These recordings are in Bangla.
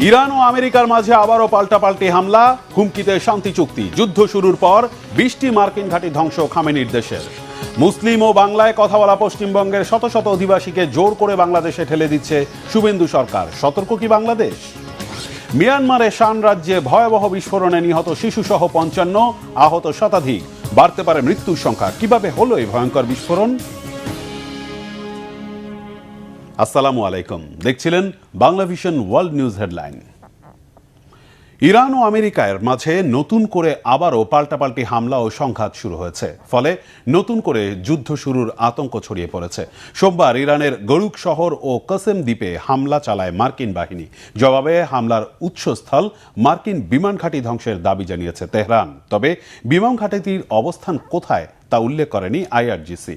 ইরান ও আমেরিকার মাঝে আবারও পাল্টাপাল্টি হামলা, হুমকিতে শান্তি চুক্তি। যুদ্ধ শুরুর পর 20টি মার্কিন ঘাঁটি ধ্বংস খামেনির দেশের। মুসলিম ও বাংলায় কথা বলা পশ্চিমবঙ্গের শত শত অধিবাসীকে জোর করে বাংলাদেশে ঠেলে দিচ্ছে শুভেন্দু সরকার। সতর্ক কি বাংলাদেশ? মিয়ানমারে শান রাজ্যে ভয়াবহ বিস্ফোরণে নিহত শিশুসহ 55, আহত শতাধিক। বাড়তে পারে মৃত্যুর সংখ্যা। কিভাবে হলো এই ভয়ঙ্কর বিস্ফোরণ? আসসালামু আলাইকুম, দেখছিলেন Bangla vision world news headline. Iran ও আমেরিকার মাঝে নতুন করে আবারও পাল্টাপাল্টি হামলা ও সংঘাত শুরু হয়েছে। ফলে নতুন করে যুদ্ধ শুরুর আতঙ্ক ছড়িয়ে পড়েছে। সোমবার ইরানের গরুক শহর ও কসেম দ্বীপে হামলা চালায় মার্কিন বাহিনী। জবাবে হামলার উৎসস্থল মার্কিন বিমান ঘাঁটি ধ্বংসের দাবি জানিয়েছে তেহরান। তবে বিমান ঘাঁটিটির অবস্থান কোথায় তা উল্লেখ করেনি আইআরজিসি।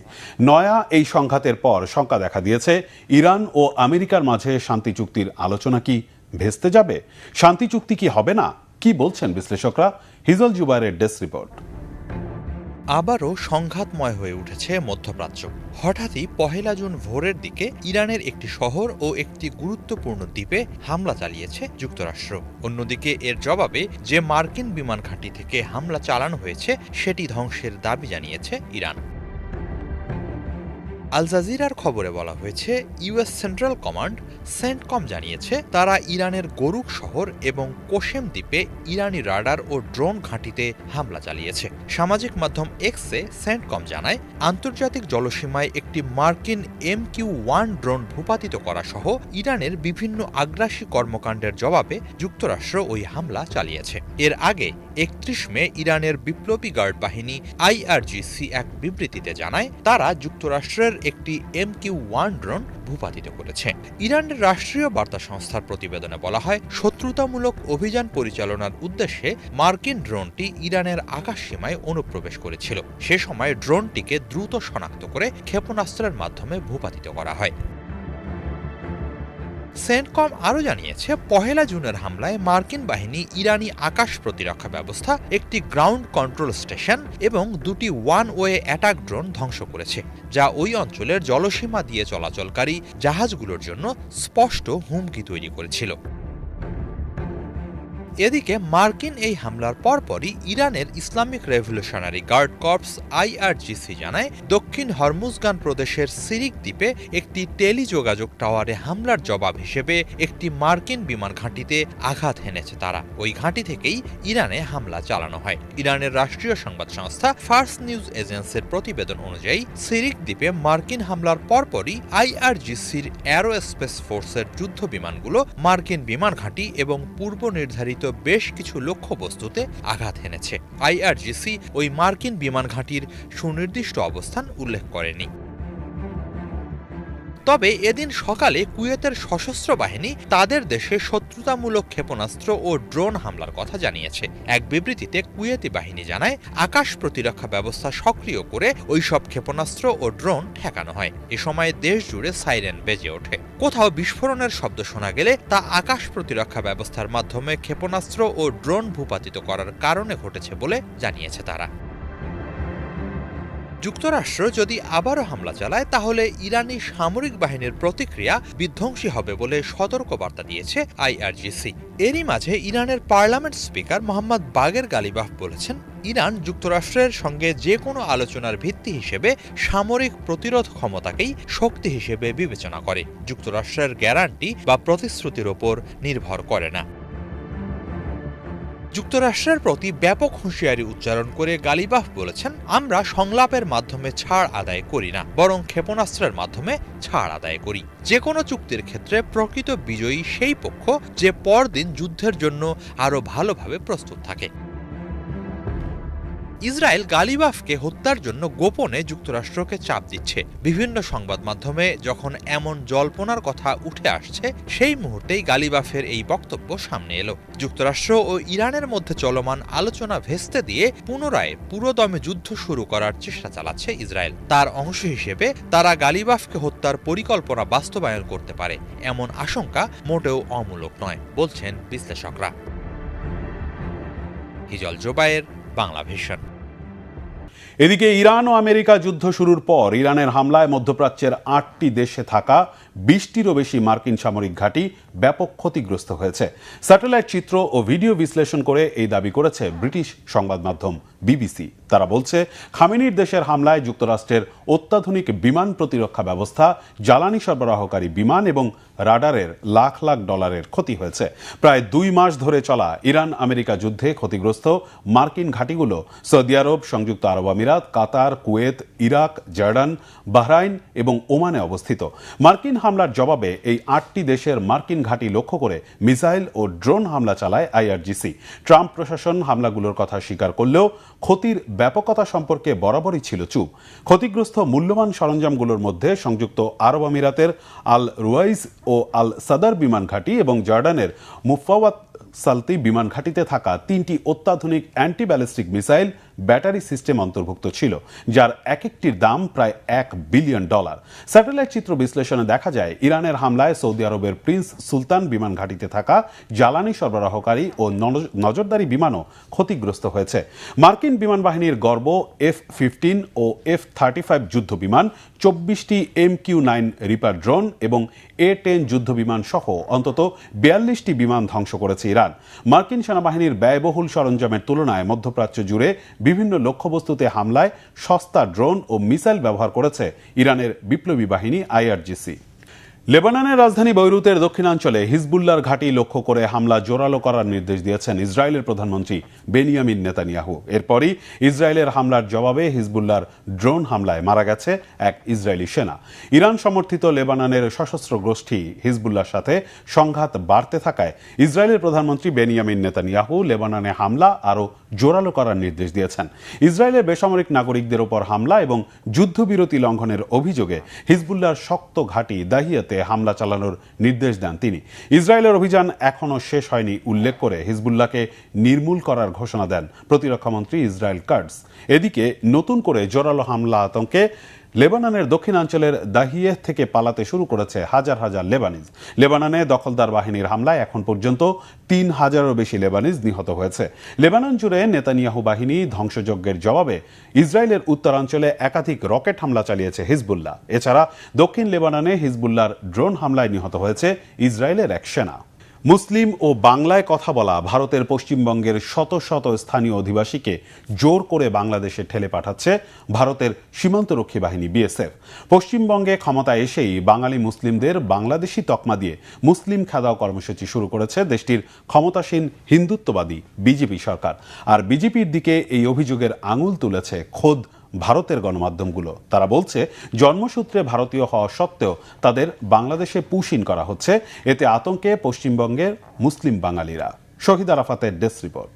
নয়া এই সংঘাতের পর শঙ্কা দেখা দিয়েছে, ইরান ও আমেরিকার মাঝে শান্তি চুক্তির আলোচনা কি ভেস্তে যাবে? শান্তি চুক্তি কি হবে না? কি বলছেন বিশ্লেষকরা? হিজল জুবাইরের ডেস্ক রিপোর্ট। আবারও সংঘাতময় হয়ে উঠেছে মধ্যপ্রাচ্য। হঠাৎই 1 জুন ভোরের দিকে ইরানের একটি শহর ও একটি গুরুত্বপূর্ণ দ্বীপে হামলা চালিয়েছে যুক্তরাষ্ট্র। অন্যদিকে এর জবাবে যে মার্কিন বিমান ঘাঁটি থেকে হামলা চালানো হয়েছে সেটি ধ্বংসের দাবি জানিয়েছে ইরান। আল জাজিরার খবরে বলা হয়েছে, ইউএস সেন্ট্রাল কমান্ড সেন্টকম জানিয়েছে তারা ইরানের গরুক শহর এবং কোশেম দ্বীপে ইরানি রাডার ও ড্রোন ঘাঁটিতে হামলা চালিয়েছে। সামাজিক মাধ্যম এক্সে সেন্টকম জানায়, আন্তর্জাতিক জলসীমায় একটি মার্কিন MQ-1 ড্রোন ভূপাতিত করা সহ ইরানের বিভিন্ন আগ্রাসী কর্মকাণ্ডের জবাবে যুক্তরাষ্ট্র ওই হামলা চালিয়েছে। এর আগে 31 মে ইরানের বিপ্লবী গার্ড বাহিনী আইআরজিসি এক বিবৃতিতে জানায় তারা যুক্তরাষ্ট্রের একটি MQ-1 ড্রোন ভূপাতিত করেছে। ইরানের রাষ্ট্রীয় বার্তা সংস্থার প্রতিবেদনে বলা হয়, শত্রুতামূলক অভিযান পরিচালনার উদ্দেশ্যে মার্কিন ড্রোনটি ইরানের আকাশ সীমায় অনুপ্রবেশ করেছিল। সে সময় ড্রোনটিকে দ্রুত শনাক্ত করে ক্ষেপণাস্ত্রের মাধ্যমে ভূপাতিত করা হয়। সেন্টকম আরও জানিয়েছে, 1 জুনের হামলায় মার্কিন বাহিনী ইরানি আকাশ প্রতিরক্ষা ব্যবস্থা, একটি গ্রাউন্ড কন্ট্রোল স্টেশন এবং 2টি ওয়ান ওয়ে অ্যাটাক ড্রোন ধ্বংস করেছে, যা ওই অঞ্চলের জলসীমা দিয়ে চলাচলকারী জাহাজগুলোর জন্য স্পষ্ট হুমকি তৈরি করেছিল। এদিকে মার্কিন এই হামলার পরপরই ইরানের Islamic revolutionary guard corps IRGC জানায়, দক্ষিণ হরমুজগান প্রদেশের সিরিক দ্বীপে একটি টেলিযোগাযোগ টাওয়ারে হামলার জবাব হিসেবে একটি মার্কিন বিমান ঘাঁটিতে আঘাত হেনেছে তারা। ওই ঘাঁটি থেকেই ইরানে হামলা চালানো হয়। ইরানের রাষ্ট্রীয় সংবাদ সংস্থা ফার্স নিউজ এজেন্সির প্রতিবেদন অনুযায়ী, সিরিক দ্বীপে মার্কিন হামলার পরপরই আইআরজিসির অ্যারোস্পেস ফোর্সের যুদ্ধ বিমানগুলো মার্কিন বিমান ঘাঁটি এবং পূর্ব নির্ধারিত বেশ কিছু লক্ষ্যবস্তুতে আঘাত হেনেছে। আইআরজিসি ওই মার্কিন বিমান ঘাঁটির সুনির্দিষ্ট অবস্থান উল্লেখ করেনি। তবে এদিন সকালে কুয়েতের সশস্ত্র বাহিনী তাদের দেশে শত্রুতামূলক ক্ষেপণাস্ত্র ও ড্রোন হামলার কথা জানিয়েছে। এক বিবৃতিতে কুয়েতি বাহিনী জানায়, আকাশ প্রতিরক্ষা ব্যবস্থা সক্রিয় করে ওইসব ক্ষেপণাস্ত্র ও ড্রোন ঠেকানো হয়। এ সময় দেশ জুড়ে সাইরেন বেজে ওঠে। কোথাও বিস্ফোরণের শব্দ শোনা গেলে তা আকাশ প্রতিরক্ষা ব্যবস্থার মাধ্যমে ক্ষেপণাস্ত্র ও ড্রোন ভূপাতিত করার কারণে ঘটেছে বলে জানিয়েছে তারা। যুক্তরাষ্ট্র যদি আবারও হামলা চালায় তাহলে ইরানি সামরিক বাহিনীর প্রতিক্রিয়া বিধ্বংসী হবে বলে সতর্কবার্তা দিয়েছে আইআরজিসি। এরই মাঝে ইরানের পার্লামেন্ট স্পিকার মোহাম্মদ বাগের গালিবাফ বলেছেন, ইরান যুক্তরাষ্ট্রের সঙ্গে যে কোনো আলোচনার ভিত্তি হিসেবে সামরিক প্রতিরোধ ক্ষমতাকেই শক্তি হিসেবে বিবেচনা করে, যুক্তরাষ্ট্রের গ্যারান্টি বা প্রতিশ্রুতির ওপর নির্ভর করে না। যুক্তরাষ্ট্রের প্রতি ব্যাপক হুঁশিয়ারি উচ্চারণ করে গালিবাফ বলেছেন, আমরা সংলাপের মাধ্যমে ছাড় আদায় করি না, বরং ক্ষেপণাস্ত্রের মাধ্যমে ছাড় আদায় করি। যে কোনো চুক্তির ক্ষেত্রে প্রকৃত বিজয়ী সেই পক্ষ যে পরদিন যুদ্ধের জন্য আরও ভালোভাবে প্রস্তুত থাকে। ইসরায়েল গালিবাফকে হত্যার জন্য গোপনে যুক্তরাষ্ট্রকে চাপ দিচ্ছে। বিভিন্ন সংবাদ মাধ্যমে যখন এমন জল্পনার কথা উঠে আসছে, সেই মুহূর্তেই গালিবাফের এই বক্তব্য সামনে এলো। যুক্তরাষ্ট্র ও ইরানের মধ্যে চলমান আলোচনা ভেস্তে দিয়ে পুনরায় পুরোদমে যুদ্ধ শুরু করার চেষ্টা চালাচ্ছে ইসরায়েল। তার অংশ হিসেবে তারা গালিবাফকে হত্যার পরিকল্পনা বাস্তবায়ন করতে পারে, এমন আশঙ্কা মোটেও অমূলক নয় বলছেন বিশ্লেষকরা। হিজল জুবাইর, বাংলা ভিশন। এদিকে ইরান ও আমেরিকা যুদ্ধ শুরুর পর ইরানের হামলায় মধ্যপ্রাচ্যের 8টি দেশে থাকা 20টিরও বেশি মার্কিন সামরিক ঘাঁটি ব্যাপক ক্ষতিগ্রস্ত হয়েছে। স্যাটেলাইট চিত্র ও ভিডিও বিশ্লেষণ করে এই দাবি করেছে ব্রিটিশ সংবাদ মাধ্যম বিবিসি। তারা বলছে, খামেনির দেশের হামলায় যুক্তরাষ্ট্রের অত্যাধুনিক বিমান প্রতিরক্ষা ব্যবস্থা, জ্বালানি সরবরাহকারী বিমান এবং রাডারের লাখ লাখ ডলারের ক্ষতি হয়েছে। প্রায় 2 মাস ধরে চলা ইরান আমেরিকা যুদ্ধে ক্ষতিগ্রস্ত মার্কিন ঘাঁটিগুলো সৌদি আরব, সংযুক্ত আরব আমিরাত, কাতার, কুয়েত, ইরাক, জর্ডান, বাহরাইন এবং ওমানে অবস্থিত। মার্কিন হামলার জবাবে এই 8টি দেশের মার্কিন ঘাঁটি লক্ষ্য করে মিসাইল ও ড্রোন হামলা চালায় আইআরজিসি। ট্রাম্প প্রশাসন হামলাগুলোর কথা স্বীকার করলেও ক্ষতির ব্যাপকতা সম্পর্কে বরাবরই ছিল চুপ। ক্ষতিগ্রস্ত মূল্যবান সরঞ্জামগুলোর মধ্যে সংযুক্ত আরব আমিরাতের আল রুয়াইজ ও আল সাদার বিমান ঘাঁটি এবং জর্ডানের মুফাওয়াত সালতি বিমান ঘাঁটিতে থাকা 3টি অত্যাধুনিক anti ballistic missile battery system অন্তর্ভুক্ত ছিল, যার এক একটির দাম প্রায় $1 বিলিয়ন। স্যাটেলাইট চিত্র বিশ্লেষণে দেখা যায়, ইরানের হামলায় সৌদি আরবের প্রিন্স সুলতান বিমান ঘাঁটিতে থাকা জ্বালানি সরবরাহকারী ও নজরদারি বিমানও ক্ষতিগ্রস্ত হয়েছে। মার্কিন বিমান বাহিনীর গর্ব F-15 ও F-35 যুদ্ধ বিমান, 24টি MQ-9 রিপার ড্রোন এবং A-10 যুদ্ধ বিমান সহ অন্তত 42টি বিমান ধ্বংস করেছে ইরান। মার্কিন সেনাবাহিনীর ব্যয়বহুল সরঞ্জামের তুলনায় মধ্যপ্রাচ্য জুড়ে বিভিন্ন লক্ষ্যবস্তুতে হামলায় সস্তা ড্রোন ও মিসাইল ব্যবহার করেছে ইরানের বিপ্লবী বাহিনী আইআরজিসি। লেবাননের রাজধানী বৈরুতের দক্ষিণাঞ্চলে হিজবুল্লাহর ঘাঁটি লক্ষ্য করে হামলা জোরালো করার নির্দেশ দিয়েছেন ইসরায়েলের প্রধানমন্ত্রী বেনিয়ামিন নেতানিয়াহু। এরপরই ইসরায়েলের হামলার জবাবে হিজবুল্লাহর ড্রোন হামলায় মারা গেছে এক ইসরায়েলি সেনা। ইরান সমর্থিত লেবাননের সশস্ত্র গোষ্ঠী হিজবুল্লাহর সাথে সংঘাত বাড়তে থাকায় ইসরায়েলের প্রধানমন্ত্রী বেনিয়ামিন নেতানিয়াহু লেবাননে হামলা আরও জোরালো করার নির্দেশ দিয়েছেন। ইসরায়েলের বেসামরিক নাগরিকদের ওপর হামলা এবং যুদ্ধবিরতি লঙ্ঘনের অভিযোগে হিজবুল্লাহর শক্ত ঘাঁটি দাহিয়াতে হামলা চালানোর নির্দেশ দেন তিনি। ইসরায়েলের অভিযান এখনও শেষ হয়নি উল্লেখ করে হিজবুল্লাহকে নির্মূল করার ঘোষণা দেন প্রতিরক্ষামন্ত্রী ইসরায়েল কাটস। এদিকে নতুন করে জোরালো হামলা আতঙ্কে লেবাননের দক্ষিণাঞ্চলের দাহিয়ে থেকে পালাতে শুরু করেছে হাজার হাজার লেবানিজ। লেবাননে দখলদার বাহিনীর হামলায় এখন পর্যন্ত 3000-এরও বেশি লেবানিজ নিহত হয়েছে। লেবানন জুড়ে নেতানিয়াহু বাহিনী ধ্বংসযজ্ঞের জবাবে ইসরায়েলের উত্তরাঞ্চলে একাধিক রকেট হামলা চালিয়েছে হিজবুল্লাহ। এছাড়া দক্ষিণ লেবাননে হিজবুল্লাহর ড্রোন হামলায় নিহত হয়েছে ইসরায়েলের এক সেনা। মুসলিম ও বাংলায় কথা বলা ভারতের পশ্চিমবঙ্গের শত শত স্থানীয় অধিবাসীকে জোর করে বাংলাদেশে ঠেলে পাঠাচ্ছে ভারতের সীমান্তরক্ষী বাহিনী বিএসএফ। পশ্চিমবঙ্গে ক্ষমতায় এসেই বাঙালি মুসলিমদের বাংলাদেশি তকমা দিয়ে মুসলিম খেদাও কর্মসূচি শুরু করেছে দেশটির ক্ষমতাসীন হিন্দুত্ববাদী বিজেপি সরকার। আর বিজেপির দিকে এই অভিযোগের আঙুল তুলেছে খোদ ভারতের গণমাধ্যমগুলো। তারা বলছে, জন্মসূত্রে ভারতীয় হওয়া সত্ত্বেও তাদের বাংলাদেশে পুশ ইন করা হচ্ছে। এতে আতঙ্কে পশ্চিমবঙ্গের মুসলিম বাঙালিরা। শহীদ আরাফাতের ডেস্ক রিপোর্ট।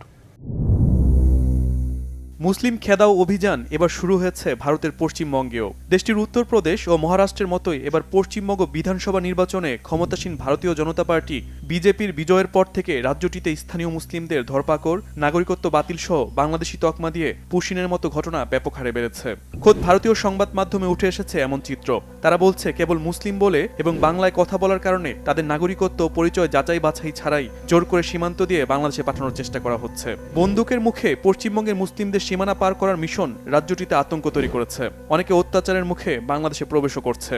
মুসলিম খেদাও অভিযান এবার শুরু হয়েছে ভারতের পশ্চিমবঙ্গেও। দেশটির উত্তরপ্রদেশ ও মহারাষ্ট্রের মতোই এবার পশ্চিমবঙ্গ বিধানসভা নির্বাচনে ক্ষমতাসীন ভারতীয় জনতা পার্টি বিজেপির বিজয়ের পর থেকে রাজ্যটিতে স্থানীয় মুসলিমদের ধরপাকড়, নাগরিকত্ব বাতিল সহ বাংলাদেশি তকমা দিয়ে পুশিনের মতো ঘটনা ব্যাপক হারে বেড়েছে। খোদ ভারতীয় সংবাদ মাধ্যমে উঠে এসেছে এমন চিত্র। তারা বলছে, কেবল মুসলিম বলে এবং বাংলায় কথা বলার কারণে তাদের নাগরিকত্ব পরিচয় যাচাই বাছাই ছাড়াই জোর করে সীমান্ত দিয়ে বাংলাদেশে পাঠানোর চেষ্টা করা হচ্ছে। বন্দুকের মুখে পশ্চিমবঙ্গের মুসলিমদের সীমানা পার করার মিশন রাজ্যটিতে আতঙ্ক তৈরি করেছে। অনেকে অত্যাচারের মুখে বাংলাদেশে প্রবেশও করছে।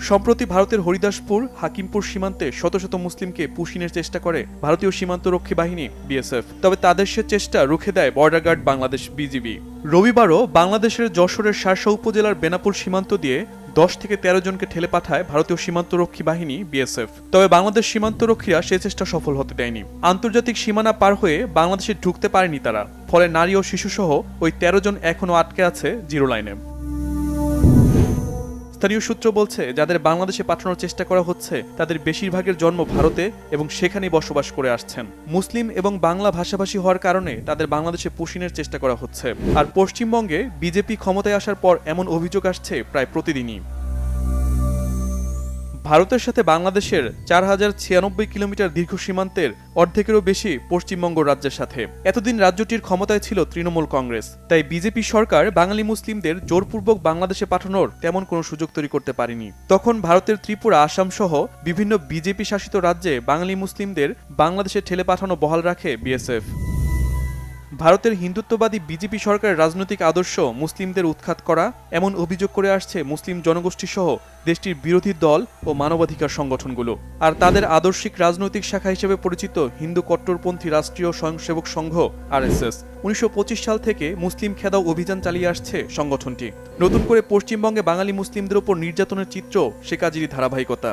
সম্প্রতি ভারতের হরিদাসপুর হাকিমপুর সীমান্তে শত শত মুসলিমকে পুশিনের চেষ্টা করে ভারতীয় সীমান্তরক্ষী বাহিনী বিএসএফ। তবে তাদের সে চেষ্টা রুখে দেয় বর্ডার গার্ড বাংলাদেশ বিজিবি। রবিবারও বাংলাদেশের যশোরের শার্শা উপজেলার বেনাপুর সীমান্ত দিয়ে 10 থেকে 13 জনকে ঠেলে পাঠায় ভারতীয় সীমান্তরক্ষী বাহিনী বিএসএফ। তবে বাংলাদেশ সীমান্তরক্ষীরা সে চেষ্টা সফল হতে দেয়নি। আন্তর্জাতিক সীমানা পার হয়ে বাংলাদেশে ঢুকতে পারেনি তারা। ফলে নারী ও শিশুসহ ওই 13 জন এখনও আটকে আছে জিরো লাইনে। স্থানীয় সূত্র বলছে, যাদের বাংলাদেশে পাঠানোর চেষ্টা করা হচ্ছে তাদের বেশিরভাগের জন্ম ভারতে এবং সেখানেই বসবাস করে আসছেন। মুসলিম এবং বাংলা ভাষাভাষী হওয়ার কারণে তাদের বাংলাদেশে পুশিনের চেষ্টা করা হচ্ছে। আর পশ্চিমবঙ্গে বিজেপি ক্ষমতায় আসার পর এমন অভিযোগ আসছে প্রায় প্রতিদিনই। ভারতের সাথে বাংলাদেশের 4096 কিলোমিটার দীর্ঘ সীমান্তের অর্ধেকেরও বেশি পশ্চিমবঙ্গ রাজ্যের সাথে। এতদিন রাজ্যটির ক্ষমতায় ছিল তৃণমূল কংগ্রেস। তাই বিজেপি সরকার বাঙালি মুসলিমদের জোরপূর্বক বাংলাদেশে পাঠানোর তেমন কোনো সুযোগ তৈরি করতে পারেনি। তখন ভারতের ত্রিপুরা, আসাম সহ বিভিন্ন বিজেপি শাসিত রাজ্যে বাঙালি মুসলিমদের বাংলাদেশে ঠেলে পাঠানো বহাল রাখে বিএসএফ। ভারতের হিন্দুত্ববাদী বিজেপি সরকারের রাজনৈতিক আদর্শ মুসলিমদের উৎখাত করা এমন অভিযোগ করে আসছে মুসলিম জনগোষ্ঠী সহ দেশটির বিরোধী দল ও মানবাধিকার সংগঠনগুলো। আর তাদের আদর্শিক রাজনৈতিক শাখা হিসেবে পরিচিত হিন্দু কট্টরপন্থী রাষ্ট্রীয় স্বয়ংসেবক সংঘ RSS 1925 সাল থেকে মুসলিম খেদাও অভিযান চালিয়ে আসছে সংগঠনটি। নতুন করে পশ্চিমবঙ্গে বাঙালি মুসলিমদের উপর নির্যাতনের চিত্র সে কাজেরই ধারাবাহিকতা।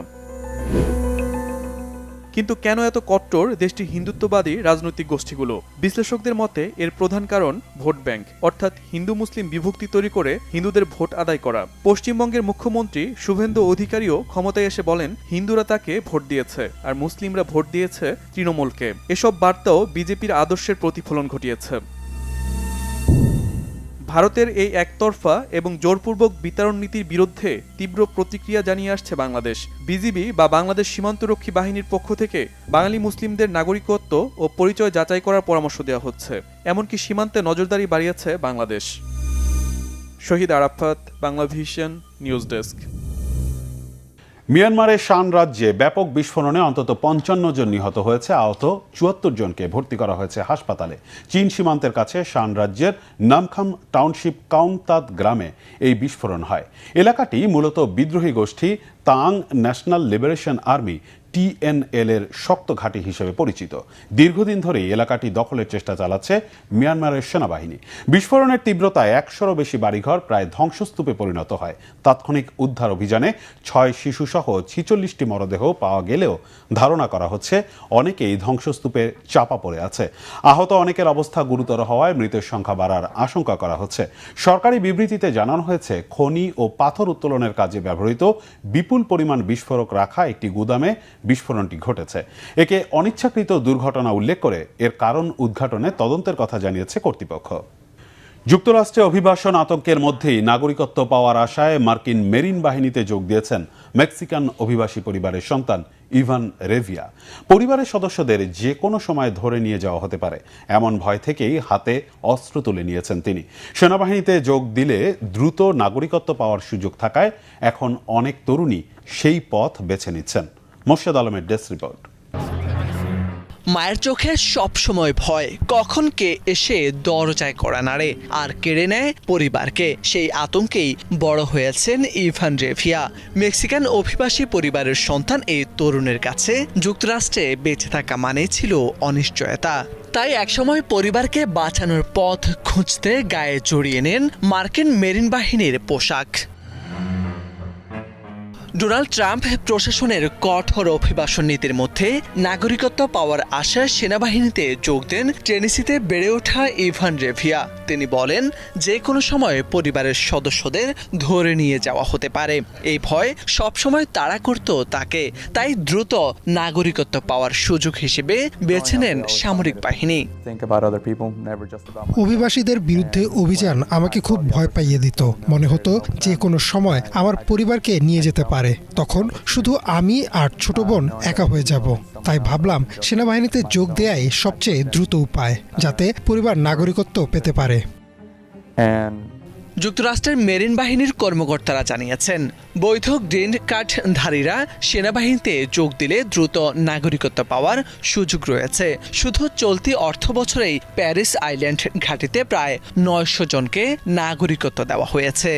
কিন্তু কেন এত কট্টর দেশটির হিন্দুত্ববাদী রাজনৈতিক গোষ্ঠীগুলো? বিশ্লেষকদের মতে এর প্রধান কারণ ভোট ব্যাংক, অর্থাৎ হিন্দু মুসলিম বিভক্তি তৈরি করে হিন্দুদের ভোট আদায় করা। পশ্চিমবঙ্গের মুখ্যমন্ত্রী শুভেন্দু অধিকারীও ক্ষমতায় এসে বলেন হিন্দুরা তাকে ভোট দিয়েছে আর মুসলিমরা ভোট দিয়েছে তৃণমূলকে। এসব বার্তাও বিজেপির আদর্শের প্রতিফলন ঘটিয়েছে। ভারতের এই একতরফা এবং জোরপূর্বক বিতরণ নীতির বিরুদ্ধে তীব্র প্রতিক্রিয়া জানিয়ে আসছে বাংলাদেশ। বিজিবি বা বাংলাদেশ সীমান্তরক্ষী বাহিনীর পক্ষ থেকে বাঙালি মুসলিমদের নাগরিকত্ব ও পরিচয় যাচাই করার পরামর্শ দেওয়া হচ্ছে। এমনকি সীমান্তে নজরদারি বাড়িয়েছে Bangladesh. Shahid Arafat, Bangla vision, news desk. মিয়ানমারের শান রাজ্যে ব্যাপক বিস্ফোরণে অন্তত 55 জন নিহত হয়েছে, আহত 74 জনকে ভর্তি করা হয়েছে হাসপাতালে। চীন সীমান্তের কাছে শান রাজ্যের নামখাম টাউনশিপ কাউংতাত গ্রামে এই বিস্ফোরণ হয়। এলাকাটি মূলত বিদ্রোহী গোষ্ঠী তাং ন্যাশনাল লিবারেশন আর্মি TNL এর শক্ত ঘাঁটি হিসেবে পরিচিত। দীর্ঘদিন ধরেই এলাকাটি দখলের চেষ্টা চালাচ্ছে মিয়ানমারের সেনাবাহিনী। বিস্ফোরণের তীব্রতায় 100-রও বেশি বাড়িঘর প্রায় ধ্বংসস্তূপে পরিণত হয়। তাৎক্ষণিক উদ্ধার অভিযানে 6 শিশুসহ 46টি মরদেহ পাওয়া গেলেও ধারণা করা হচ্ছে অনেকেই ধ্বংসস্তূপে চাপা পড়ে আছে। আহত অনেকের অবস্থা গুরুতর হওয়ায় মৃতের সংখ্যা বাড়ার আশঙ্কা করা হচ্ছে। সরকারি বিবৃতিতে জানানো হয়েছে খনি ও পাথর উত্তোলনের কাজে ব্যবহৃত বিপুল পরিমাণ বিস্ফোরক রাখা একটি গুদামে বিস্ফোরণটি ঘটেছে। একে অনিচ্ছাকৃত দুর্ঘটনা উল্লেখ করে এর কারণ উদ্ঘাটনে তদন্তের কথা জানিয়েছে কর্তৃপক্ষ। যুক্তরাষ্ট্রে অভিবাসন আতঙ্কের মধ্যেই নাগরিকত্ব পাওয়ার আশায় মার্কিন মেরিন বাহিনীতে যোগ দিয়েছেন মেক্সিকান অভিবাসী পরিবারের সন্তান ইভান রেভিয়া। পরিবারের সদস্যদের যে কোনো সময় ধরে নিয়ে যাওয়া হতে পারে এমন ভয় থেকেই হাতে অস্ত্র তুলে নিয়েছেন তিনি। সেনাবাহিনীতে যোগ দিলে দ্রুত নাগরিকত্ব পাওয়ার সুযোগ থাকায় এখন অনেক তরুণী সেই পথ বেছে নিচ্ছেন। মোর্শেদ আলমের ডেস্ক রিপোর্ট। মায়ের চোখে সবসময় ভয়, কখন কে এসে দরজায় কড়া নাড়ে আর কেড়ে নেয় পরিবারকে। সেই আতঙ্কেই বড় হয়েছেন ইভান রেভিয়া। মেক্সিকান অভিবাসী পরিবারের সন্তান এই তরুণের কাছে যুক্তরাষ্ট্রে বেঁচে থাকা মানে ছিল অনিশ্চয়তা। তাই একসময় পরিবারকে বাঁচানোর পথ খুঁজতে গায়ে জড়িয়ে নেন মার্কিন মেরিন বাহিনীর পোশাক। ডোনাল্ড ট্রাম্প প্রশাসনের কঠোর অভিবাসন নীতির মধ্যে নাগরিকত্ব পাওয়ার আশায় সেনাবাহিনীতে যোগ দেন টেনেসিতে বেড়ে ওঠা ইভান রেভিয়া। তিনি বলেন যে কোনো সময় পরিবারের সদস্যদের ধরে নিয়ে যাওয়া হতে পারে। এই ভয় সবসময় তাড়া করত তাকে, তাই দ্রুত নাগরিকত্ব পাওয়ার সুযোগ হিসেবে বেছে নেন সামরিক বাহিনী। অভিবাসীদের বিরুদ্ধে অভিযান আমাকে খুব ভয় পাইয়ে দিত। মনে হতো যে কোনো সময় আমার পরিবারকে নিয়ে যেতে পারে, তখন শুধু আমি আর ছোট বোন একা হয়ে যাব। তাই ভাবলাম সেনাবাহিনীতে যোগ দেয়াই সবচেয়ে দ্রুত উপায়, যাতে পরিবার নাগরিকত্ব পেতে পারে। যুক্তরাষ্ট্রের মেরিন বাহিনীর কর্মকর্তারা জানিয়েছেন বৈধ গ্রিন কার্ডধারীরা সেনাবাহিনীতে যোগ দিলে দ্রুত নাগরিকত্ব পাওয়ার সুযোগ রয়েছে। শুধু চলতি অর্থ বছরেই প্যারিস আইল্যান্ড ঘাঁটিতে প্রায় 900 জনকে নাগরিকত্ব দেওয়া হয়েছে।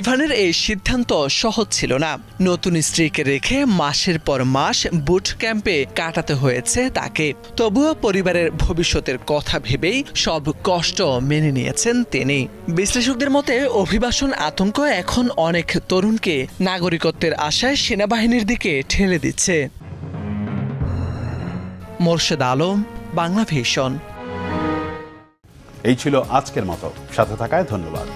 ইভানের এই সিদ্ধান্ত সহজ ছিল না। নতুন স্ত্রীকে রেখে মাসের পর মাস বুট ক্যাম্পে কাটাতে হয়েছে তাকে। তবুও পরিবারের ভবিষ্যতের কথা ভেবেই সব কষ্ট মেনে নিয়েছেন তিনি। বিশ্লেষকদের মতে অভিবাসন আতঙ্ক এখন অনেক তরুণকে নাগরিকত্বের আশায় সেনাবাহিনীর দিকে ঠেলে দিচ্ছে। মোর্শেদ আলম, বাংলা ভিশন। এই ছিল আজকের মতো। সাথে থাকায় ধন্যবাদ।